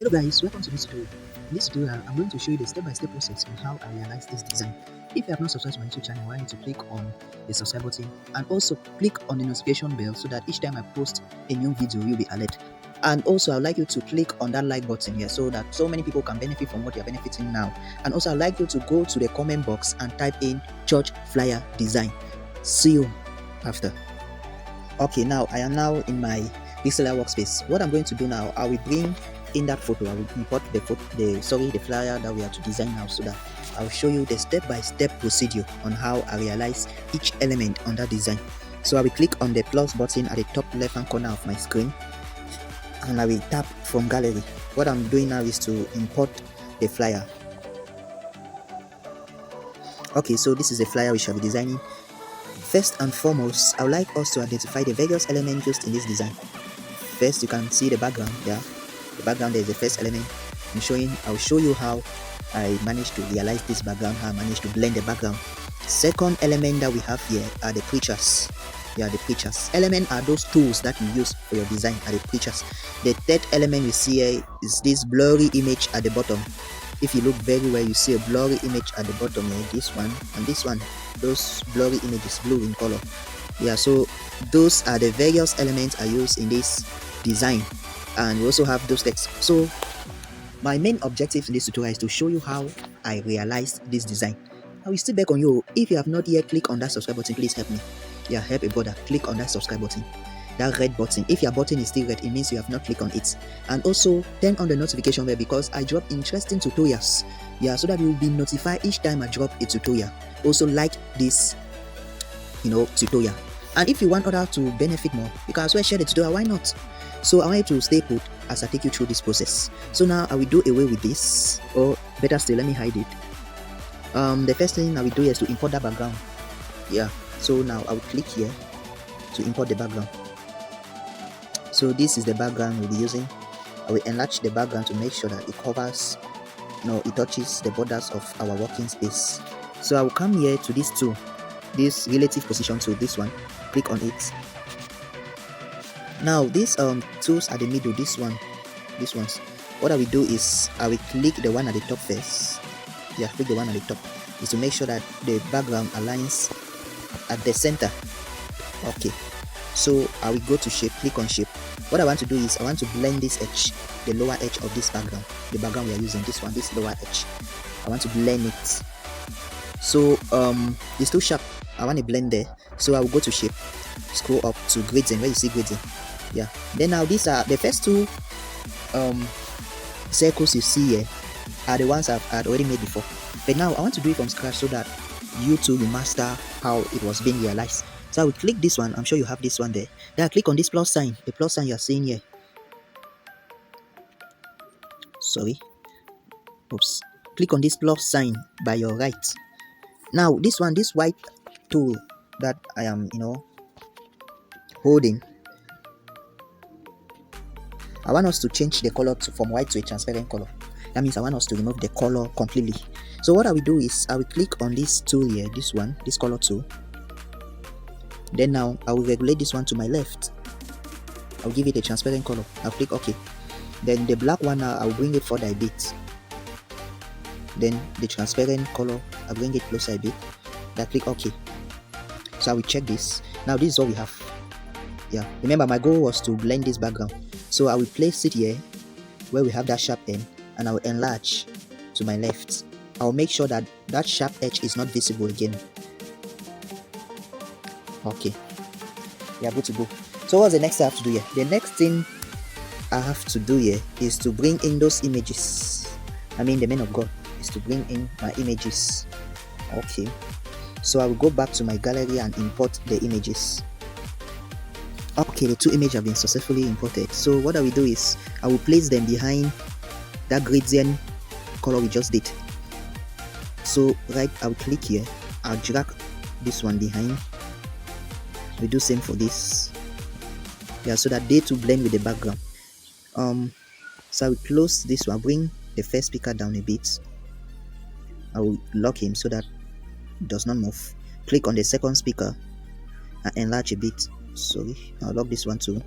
Hello guys, welcome to this tutorial. In this tutorial, I'm going to show you the step-by-step process on how I realize this design. If you have not subscribed to my YouTube channel, I want you to click on the subscribe button and also click on the notification bell so that each time I post a new video, you'll be alerted. And also, I'd like you to click on that like button here so that so many people can benefit from what you're benefiting now. And also, I'd like you to go to the comment box and type in church flyer design. See you after. Okay, now I am now in my Pixellab workspace. What I'm going to do now, I will bring in that photo. I will import the flyer that we have to design now, so that I'll show you the step-by-step procedure on how I realize each element on that design. So I will click on the plus button at the top left-hand corner of my screen, and I will tap from gallery. What I'm doing now is to import the flyer. Okay, so this is the flyer we shall be designing. First and foremost, I would like us to identify the various elements used in this design. First, you can see the background. Yeah, the background there is the first element. I'll show you how I managed to realize this background, how I managed to blend the background. Second element that we have here are the preachers. Yeah, the preachers. Element are those tools that you use for your design, are the preachers. The third element we see here is this blurry image at the bottom. If you look very well, you see a blurry image at the bottom here, this one and this one. Those blurry images, blue in color. Yeah, so those are the various elements I use in this design, and we also have those texts. So my main objective in this tutorial is to show you how I realized this design. I will still back on you. If you have not yet clicked on that subscribe button, please help me. Yeah, help a brother. Click on that subscribe button, that red button. If your button is still red, it means you have not clicked on it. And also turn on the notification bell, because I drop interesting tutorials. Yeah, so that you will be notified each time I drop a tutorial. Also like this tutorial, and if you want others to benefit more, you can as well share the tutorial. Why not? So I want you to stay put as I take you through this process. So now I will do away with this, or better still, let me hide it. The first thing I will do is to import that background. Yeah, so now I will click here to import the background. So this is the background we'll be using. I will enlarge the background to make sure that it covers, it touches the borders of our working space. So I will come here to this tool, this relative position tool, this one. Click on it. Now these tools at the middle, these ones, what I will do is I will click the one at the top first. Yeah, click the one at the top, is to make sure that the background aligns at the center. Okay, so I will go to shape, click on shape. What I want to do is I want to blend this edge, the lower edge of this background, the background we are using, this one, this lower edge. I want to blend it. So it's too sharp, I want to blend there. So I will go to shape, scroll up to gradient, where you see gradient. Yeah, then now these are the first two circles you see here are the ones I've already made before, but now I want to do it from scratch so that you too will master how it was being realized. So I will click this one. I'm sure you have this one there. Then I click on this plus sign, the plus sign you're seeing here. Oops. Click on this plus sign by your right. Now this one, this white tool that I am holding, I want us to change the color from white to a transparent color. That means I want us to remove the color completely. So what I will do is I will click on this tool here, this one, this color tool. Then now I will regulate this one to my left. I'll give it a transparent color. I'll click OK. Then the black one now, I'll bring it further a bit. Then the transparent color, I'll bring it closer a bit. Then click OK. So I will check this. Now this is what we have. Yeah, remember my goal was to blend this background. So I will place it here where we have that sharp end, and I will enlarge to my left. I'll make sure that that sharp edge is not visible again. Okay, we are good to go. So what's the next thing I have to do here? The next thing I have to do here is to bring in those images. The man of God is to bring in my images. Okay, so I will go back to my gallery and import the images. Okay, the two images have been successfully imported. So what I will do is I will place them behind that gradient color we just did. So I will click here, I'll drag this one behind. We do same for this. Yeah, so that they too blend with the background. So I will close this one, bring the first speaker down a bit. I will lock him so that it does not move. Click on the second speaker and enlarge a bit. I'll lock this one too.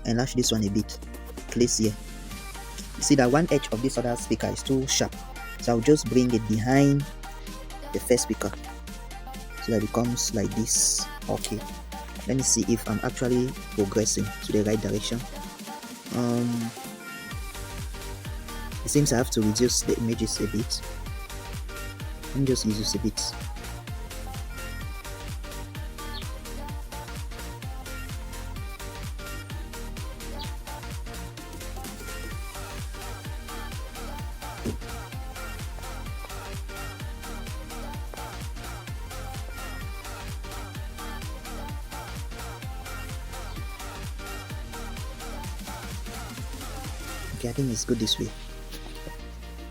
Enlarge this one a bit. Place here. see that one edge of this other speaker is too sharp, so I'll just bring it behind the first speaker so that it becomes like this. Okay, let me see if I'm actually progressing to the right direction. It seems I have to reduce the images a bit. Let me just reduce a bit. Okay, I think it's good this way.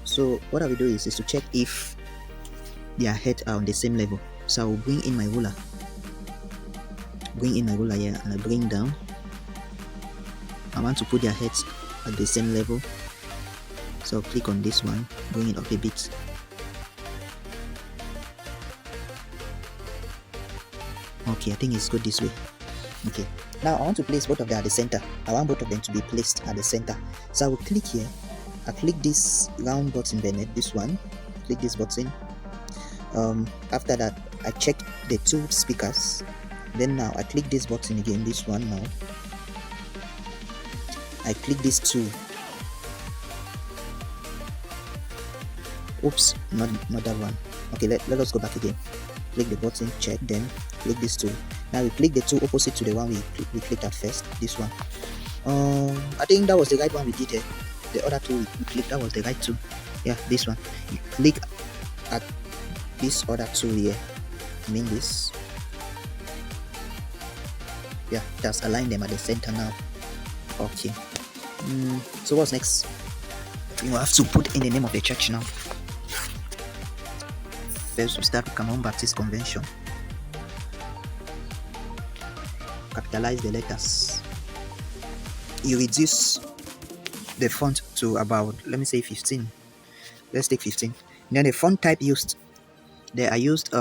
So what I will do is to check if their heads are on the same level. So I will bring in my ruler. Bring in my ruler here and I bring down. I want to put their heads at the same level. So I'll click on this one, bring it up a bit. Okay, I think it's good this way. Okay, now I want to place both of them at the center. I want both of them to be placed at the center. So I will click here. I click this round button beneath this one. Click this button. After that, I check the two speakers. Then now I click this button again. This one now. I click these two. Oops, not that one. Okay, let us go back again. Click the button, check, then click these two. Now we click the two opposite to the one we clicked at first. This one. I think that was the right one we did here. The other two we clicked, that was the right two. Yeah, this one. You click at this other two here. I mean this. Yeah, just align them at the center now. Okay. So what's next? You have to put in the name of the church now. First we start with Cameroon Baptist Convention. Capitalize the letters. You reduce the font to about, let me say 15. Let's take 15. Then the font type used, I used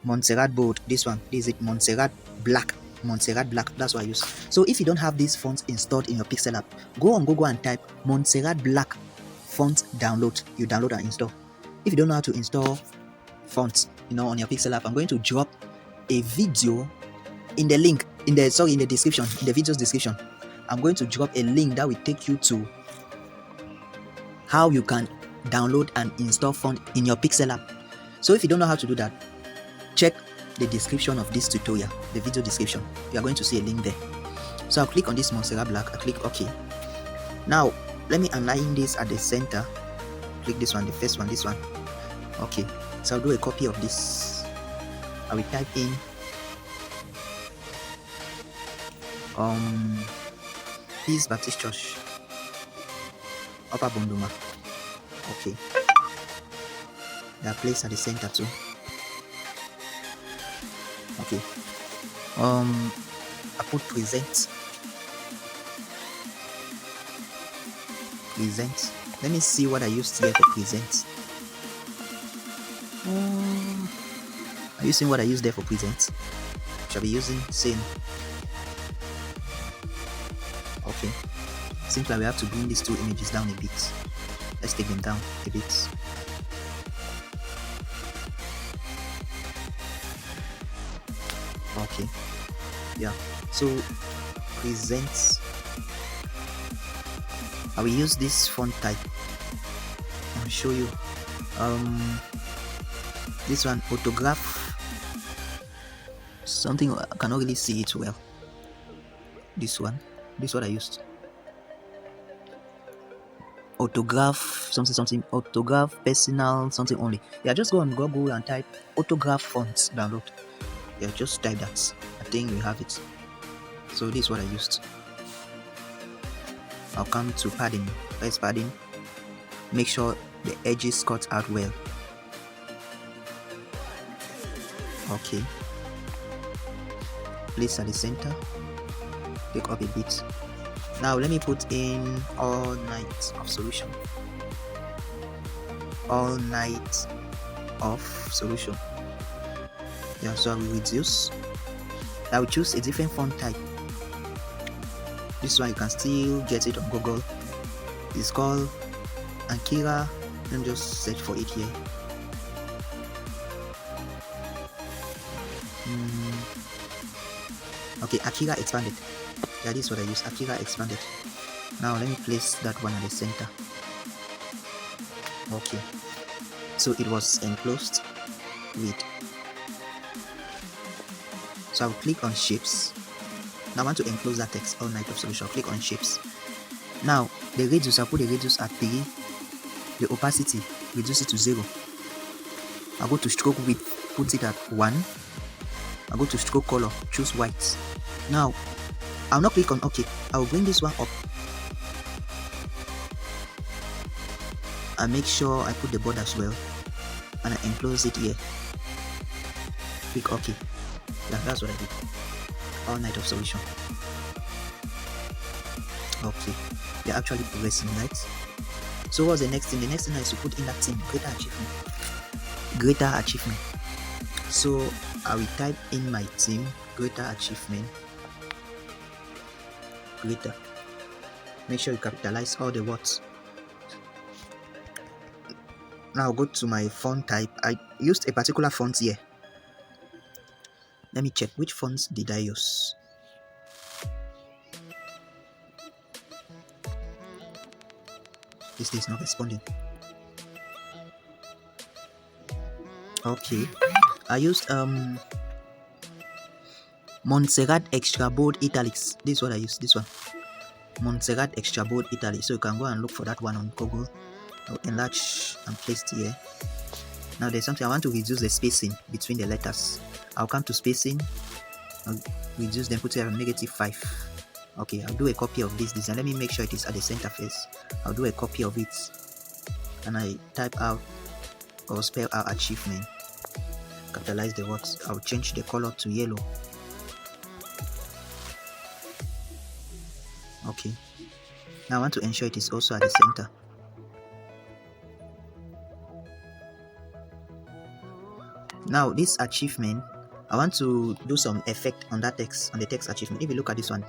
Montserrat Bold. This one, this is Montserrat Black. Montserrat Black, that's what I use. So if you don't have these fonts installed in your Pixellab, go on Google and type Montserrat Black font download. You download and install. If you don't know how to install fonts, on your Pixellab, I'm going to drop a video in the link in the description, in the video's description. I'm going to drop a link that will take you to how you can download and install font in your Pixellab. So if you don't know how to do that, check the description of this tutorial, the video description. You are going to see a link there. So I'll click on this Montserrat Black. I click OK. Now let me align this at the center. Click this one, the first one, this one. Okay, so I'll do a copy of this. I will type in Peace Baptist Church, Upper Bonduma. Okay, they are placed at the center too. Okay, I put present. Let me see what I used here for present. Are you seeing what I used there for present? Shall be using same. Okay, seems like we have to bring these two images down a bit. Let's take them down a bit. Okay, yeah, so present, I will use this font type. I'll show you. This one, autograph something, I cannot really see it well. This one, this is what I used. Autograph something, autograph personal something only. Yeah, just go on Google and type autograph fonts download. Yeah, just type that. I think you have it. So this is what I used. I'll come to padding. First padding. Make sure the edges cut out well. Okay. Place at the center. Take up a bit. Now let me put in all night of solution. All night of solution. Yeah, so I will reduce. I will choose a different font type. This one you can still get it on Google. It's called Akira. Let me just search for it here. Okay, Akira expanded. That is what I use. Akira expanded. Now let me place that one at the center. Okay, so it was enclosed with. So I'll click on shapes. Now I want to enclose that text, all night of solution. I'll click on shapes. Now the radius, I'll put the radius at 3. The opacity, reduce it to 0. I'll go to stroke width, put it at 1. I'll go to stroke color, choose white. Now I'll not click on OK. I'll bring this one up and make sure I put the border as well, and I enclose it here. Click OK. Yeah, that's what I did. All night of solution. Okay, they're actually progressing, right? So what's the next thing? The next thing is to put in that thing, greater achievement. Greater achievement. So I will type in my team, greater achievement. Greater. Make sure you capitalize all the words. Now go to my font type. I used a particular font here. Let me check which fonts did I use. This is not responding. Okay, I used Montserrat Extra Bold Italics. This is what I used. This one, Montserrat Extra Bold Italics. So you can go and look for that one on Google. I'll enlarge and place it here. Now there's something I want to reduce the spacing between the letters. I'll come to spacing. I'll reduce them, put it at -5. Okay, I'll do a copy of this design. Let me make sure it is at the center first. I'll do a copy of it, and I type out or spell out achievement. Capitalize the words. I'll change the color to yellow. Okay. Now I want to ensure it is also at the center. Now this achievement, I want to do some effect on that text, on the text achievement. If you look at this one,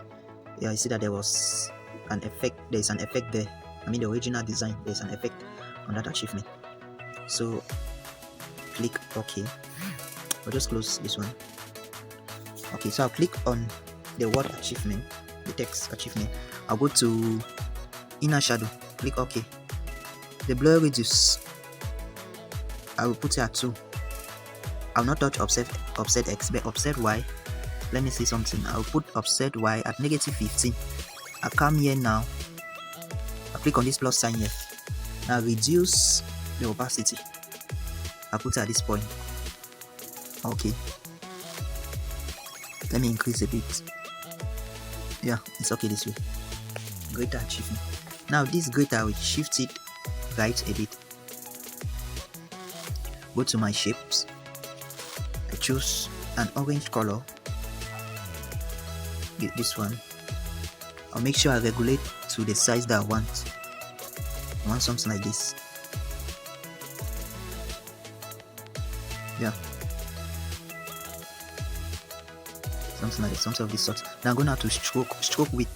yeah, I see that there was an effect. There is an effect there. I mean, the original design, there's an effect on that achievement. So click OK. I'll just close this one. Okay, so I'll click on the word achievement, the text achievement. I'll go to inner shadow, click OK. The blur radius, I will put it at 2. I'll not touch offset X, but offset Y. Let me see something. I'll put offset Y at -15. I'll come here now. I'll click on this plus sign here. Now reduce the opacity. I'll put it at this point. Okay. Let me increase a bit. Yeah, it's okay this way. Greater achievement. Now this greater, I will shift it right a bit. Go to my shapes. I choose an orange color. This one. I'll make sure I regulate to the size that I want. I want something like this. Yeah. Something of this sort. Now I'm going to stroke width.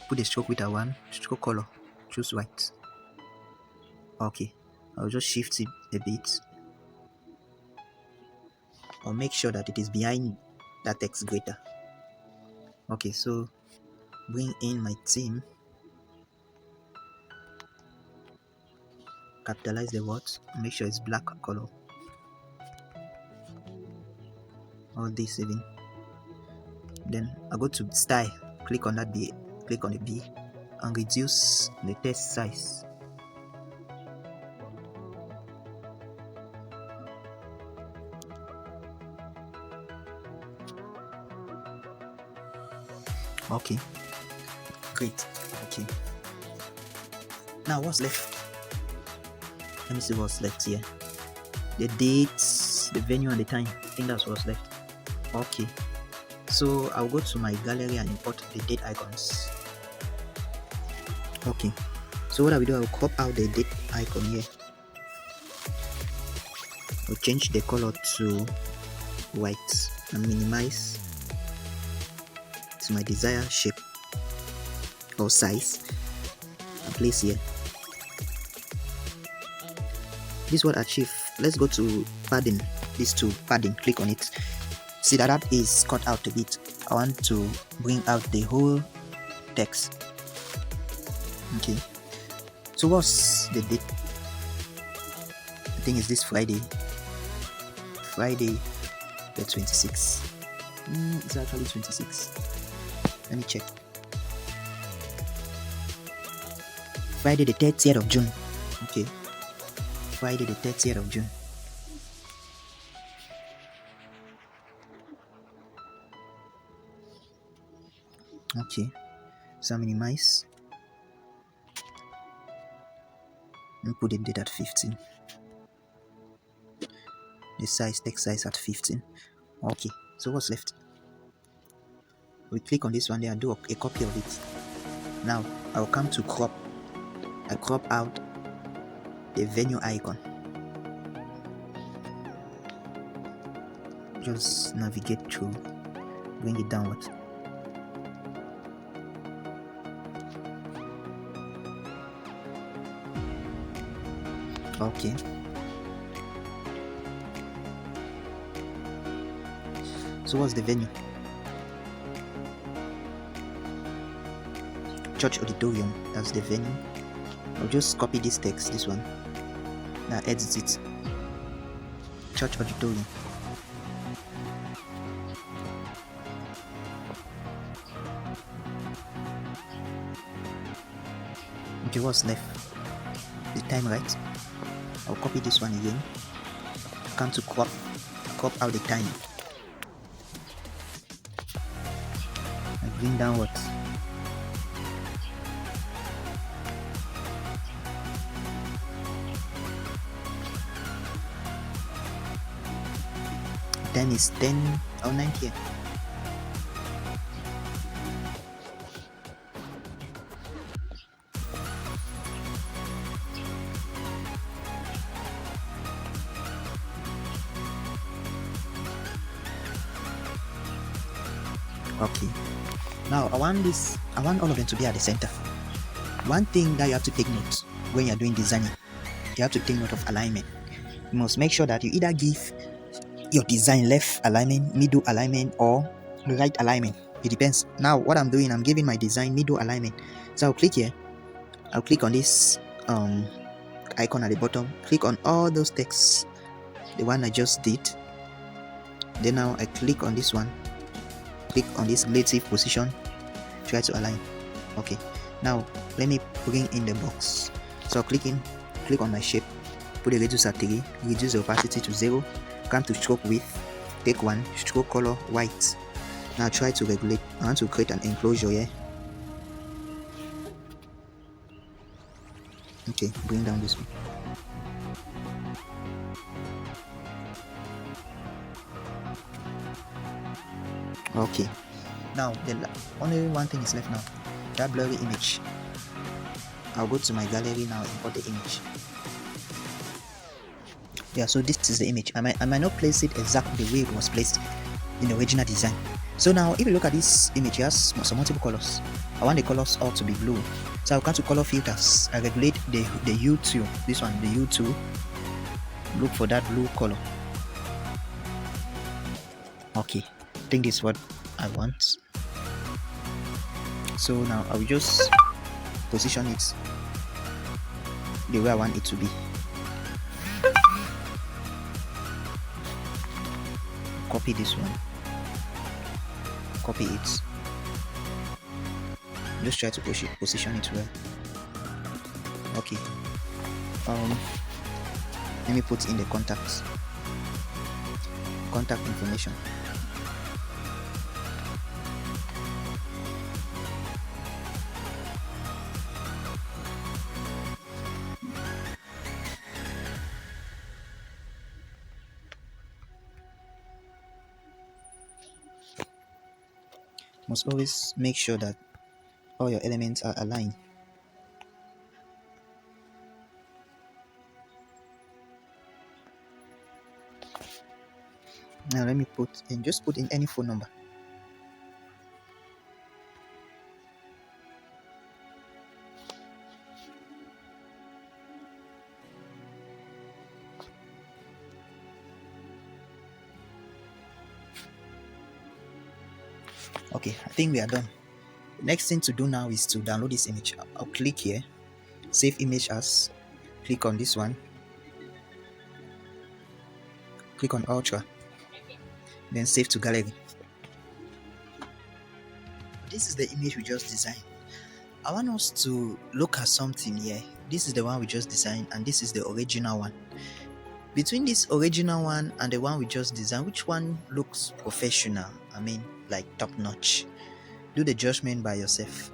Put the stroke width at 1. Stroke color. Choose white. Okay. I'll just shift it a bit. I'll make sure that it is behind that text greater. Okay, so bring in my theme. Capitalize the words. Make sure it's black color. All this even. Then I go to style. Click on that B. Click on the B and reduce the text size. Okay, great. Okay, now what's left? Let me see what's left here. The dates, the venue, and the time. I think that's what's left. Okay, so I'll go to my gallery and import the date icons. Okay, so what I will do, I will crop out the date icon here. I'll change the color to white and minimize to my desired shape or size. and place here. This word achieve. Let's go to padding. This to padding. Click on it. See that is cut out a bit. I want to bring out the whole text. Okay. So what's the date? I think it's this Friday. Friday the 26th. It's actually 26. Let me check. Friday the 30th of June. Okay. Friday the 30th of June. Okay. So minimize. And put the date at 15. The size, text size at 15. Okay. So what's left? We click on this one there and do a copy of it. Now I'll come to crop. I crop out the venue icon. Just navigate through, bring it downwards. Okay. So what's the venue? Church auditorium. That's the venue. I'll just copy this text, this one. Now edit it. Church auditorium. Okay, what's left? The time, right? I'll copy this one again. Come to crop out the time. I bring downwards. Time is 10:09 here. Okay. Now I want all of them to be at the center. One thing that you have to take note when you're doing designing, you have to take note of alignment. You must make sure that you either give your design left alignment, middle alignment, or right alignment. It depends. Now what I'm doing, I'm giving my design middle alignment. So I'll click here. I'll click on this icon at the bottom. Click on all those texts, the one I just did. Then now I click on this one. Click on this relative position. Try to align. Okay. Now let me bring in the box. So click on my shape. Put the radius at 3. Reduce the opacity to 0. Come to stroke width, take 1, stroke color white. Now try to regulate. I want to create an enclosure here. Okay, bring down this one. Okay, now the only one thing is left now, that blurry image. I'll go to my gallery now, import the image. Yeah, so this is the image. I might not place it exactly the way it was placed in the original design. So now if you look at this image, it has some multiple colors. I want the colors all to be blue. So I'll come to color filters. I regulate the U2, this one, the U2. Look for that blue color. Okay, I think this is what I want. So now I will just position it the way I want it to be. Copy this one, copy it, just try to position it well. Okay, let me put in the contact information. Must always make sure that all your elements are aligned. Now let me just put in any phone number. Okay, I think we are done. Next thing to do now is to download this image. I'll click here, save image as, click on this one, click on ultra, then save to gallery. This is the image we just designed. I want us to look at something here. This is the one we just designed, and this is the original one. Between this original one and the one we just designed, which one looks professional? I mean, like top notch. Do the judgment by yourself.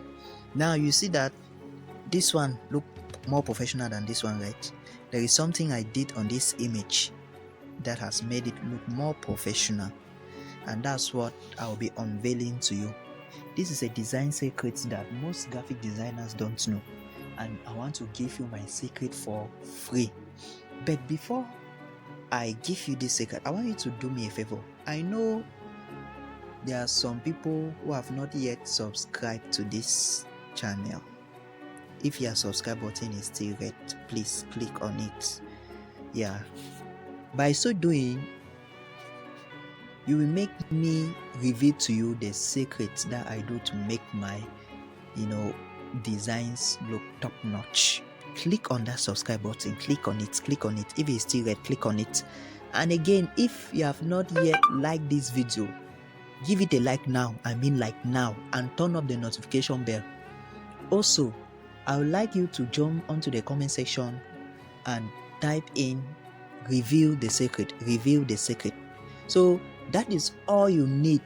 Now you see that this one look more professional than this one, right? There is something I did on this image that has made it look more professional, and that's what I'll be unveiling to you. This is a design secret that most graphic designers don't know, and I want to give you my secret for free. But before I give you this secret, I want you to do me a favor. I know there are some people who have not yet subscribed to this channel. If your subscribe button is still red, please click on it. Yeah, by so doing, you will make me reveal to you the secrets that I do to make my designs look top notch. Click on that subscribe button, click on it. If it's still red, click on it. And again, if you have not yet liked this video, give it a like now. I mean like now, and turn up the notification bell. Also, I would like you to jump onto the comment section and type in reveal the secret. So that is all you need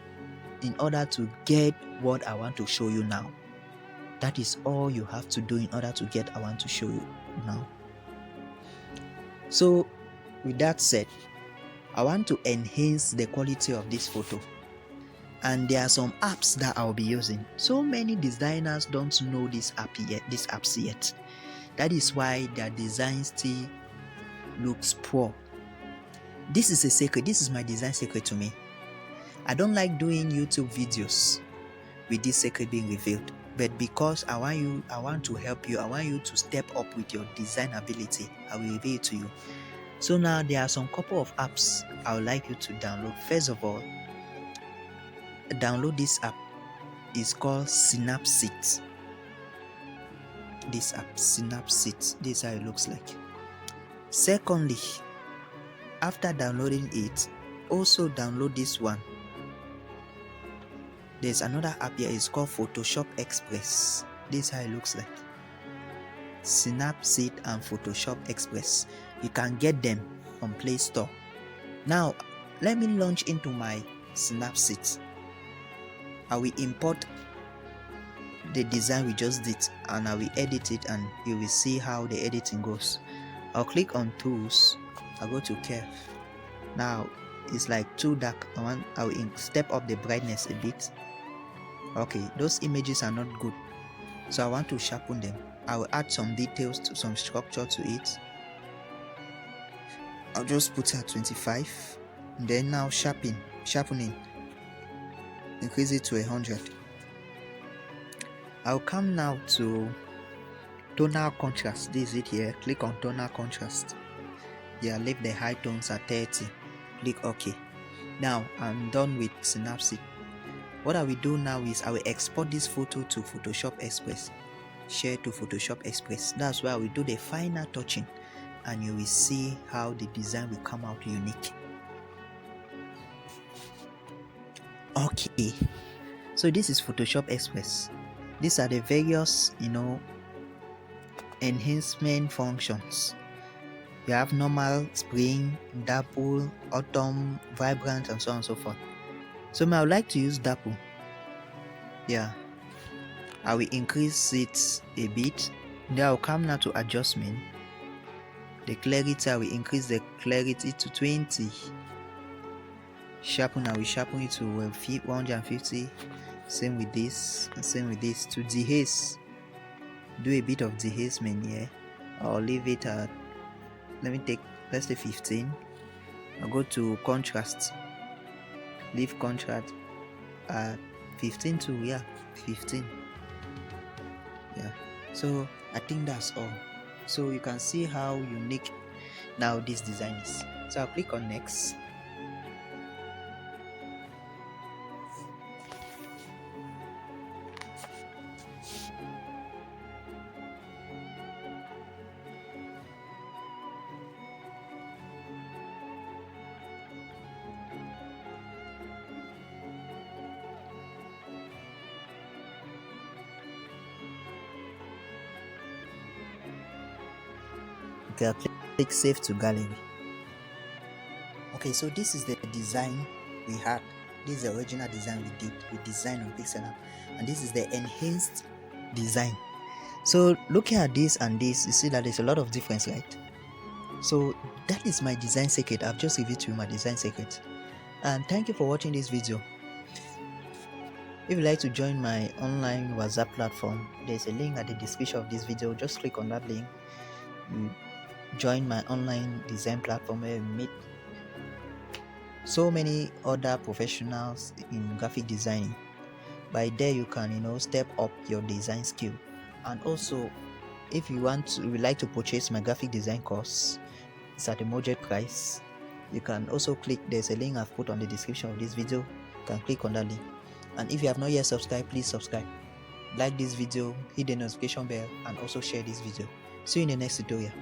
in order to get what I want to show you now. That is all you have to do in order to get what I want to show you now. So with that said, I want to enhance the quality of this photo, and there are some apps that I'll be using. So many designers don't know these apps yet. That is why their design still looks poor. This is a secret. This is my design secret to me. I don't like doing YouTube videos with this secret being revealed, but because I want to help you, I want you to step up with your design ability, I will reveal it to you. So now there are some couple of apps I would like you to download. First of all, download this app. It's called Snapseed. This app, Snapseed, this is how it looks like. Secondly, after downloading it, also download this one. There's another app here, it's called Photoshop Express. This is how it looks like. Snapseed and Photoshop Express. You can get them on Play Store. Now, let me launch into my Snapseed. I will import the design we just did, and I will edit it, and you will see how the editing goes. I'll click on Tools. I'll go to Curve. Now, it's like too dark. I will step up the brightness a bit. Okay, those images are not good, so I want to sharpen them. I will add some details to some structure to it. I'll just put it at 25. Then now sharpening, increase it to 100. I'll come now to tonal contrast. This is it here. Click on tonal contrast. Yeah, leave the high tones at 30. Click OK. Now I'm done with Snapseed. What I will do now is I will export this photo to Photoshop Express. Share to Photoshop Express. That's where I will do the final touching, and you will see how the design will come out unique. Okay, so this is Photoshop Express. These are the various enhancement functions. You have normal, spring, dapple, autumn, vibrant, and so on and so forth. So I would like to use dapple. Yeah, I will increase it a bit. Then I'll come now to adjustment. The clarity, I will increase the clarity to 20. Sharpen, I will sharpen it to 150. Same with this, and same with this. To dehaze, do a bit of dehazement here. I'll leave it at, let's say 15. I'll go to contrast. Leave contrast at 15 to 15. Yeah, so I think that's all. So you can see how unique now this design is. So I'll click on next. Okay, I'll click save to gallery. Okay, so this is the design we had. This is the original design we designed on Pixellab, and this is the enhanced design. So looking at this and this, you see that there's a lot of difference, right? So that is my design secret. I've just revealed to you my design secret, and thank you for watching this video. If you'd like to join my online WhatsApp platform, there's a link at the description of this video. Just click on that link. You join my online design platform where you meet so many other professionals in graphic designing. By there you can step up your design skill. And also, if you would like to purchase my graphic design course, it's at a moderate price. You can also click, there's a link I've put on the description of this video. You can click on that link. And if you have not yet subscribed, please subscribe, like this video, hit the notification bell, and also share this video. See you in the next tutorial.